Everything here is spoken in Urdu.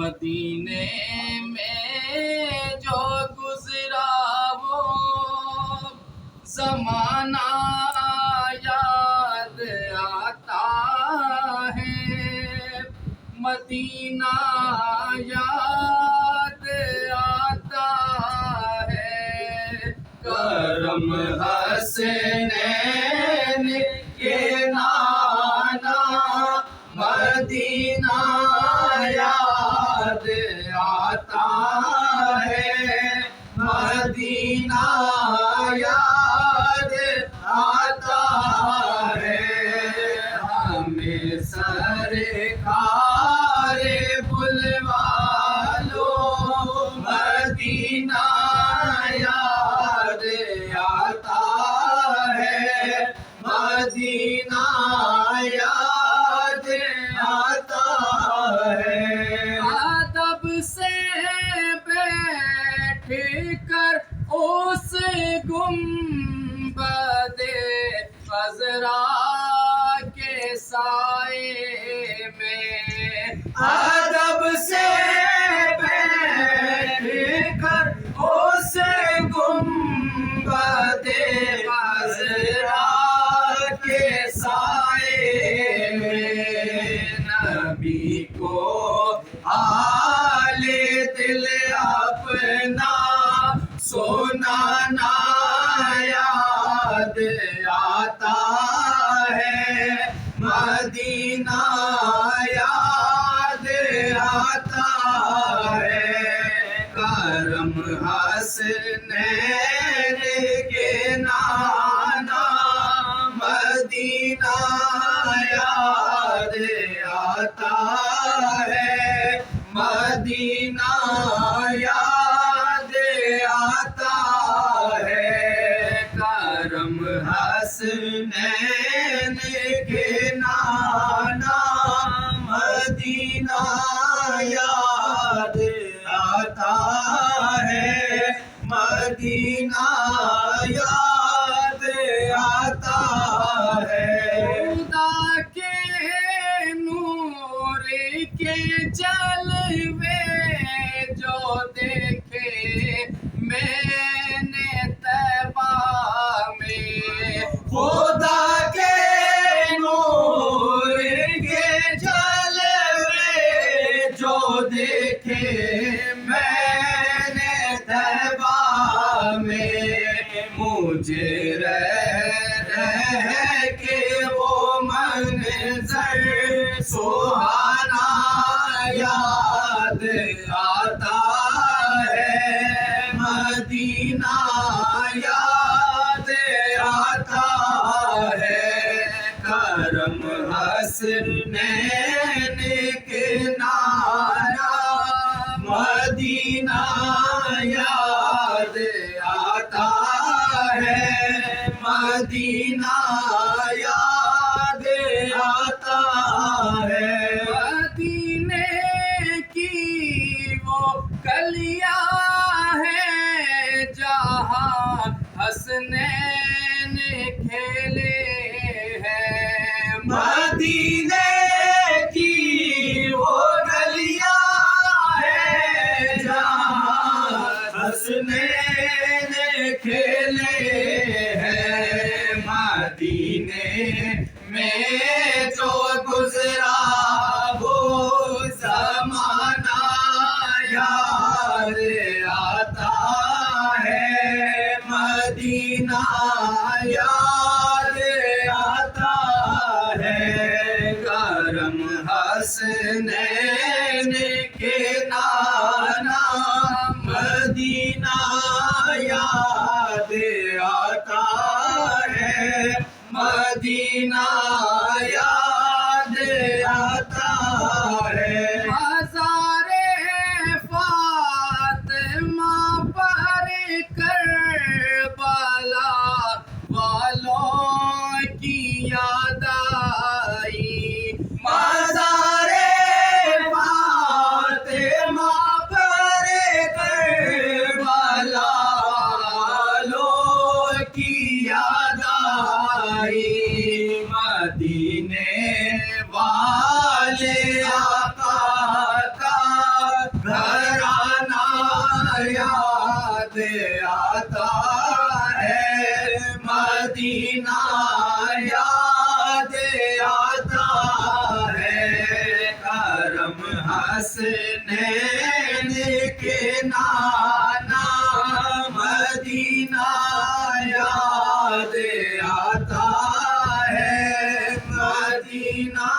مدینے میں جو گزرا وہ زمانہ یاد آتا ہے، مدینہ یاد آتا ہے۔ کرم حسنین کے نانا مدینہ یاد آتا ہے، مدینہ یاد آتا ہے۔ ہمیں سرکار بلوا لو، مدینہ یاد آتا ہے، مدینہ یاد آتا ہے۔ ادب سے بیٹھ کر اس گنبد خضرا کے سائے میں، ادب سے بیٹھ کر اس گنبد خضرا کے سائے میں، نبی کو حال دل اپنا سنانا یاد آتا ہے، مدینہ یاد آتا ہے۔ کرم حسنین کے نانا مدینہ یاد آتا ہے، مدینہ یاد آتا ہے۔ کرم حسنین کے نانا مدینہ یاد آتا ہے، مدینہ یاد آتا ہے۔ خدا کے نور کے جلوے جو دیکھے میں نے طیبہ میں، خدا کے نور کے جلوے جو دیکھے میں نے طیبہ میں، مجھے رہ کے وہ منظر سہانا یاد آتا ہے، مدینہ یاد آتا ہے۔ کرم حسنین کے نانا مدینہ یاد آتا ہے، مدینہ یاد آتا ہے۔ مدینے کی وہ گلیاں ہیں جہاں حسنین کھیلے ہیں، مدینے کی وہ گلیاں ہیں جہاں حسنین کھیلے ہیں، مدینے میں جو گزرا وہ زمانہ یاد آتا ہے، مدینہ یاد آتا ہے۔ کرم حسنین کے نانا مدینہ یاد آتا ہے، مدینہ یاد آتا ہے۔ مزار فاطمہ پر کربلا والوں کی یاد آئی، مزار فاطمہ پر کربلا والوں کی یاد آئی، مدینے والے آقا کا یاد آتا ہے، مدینہ یاد آتا ہے، کرم حسنین کے نانا مدینہ یاد آتا ہے، مدینہ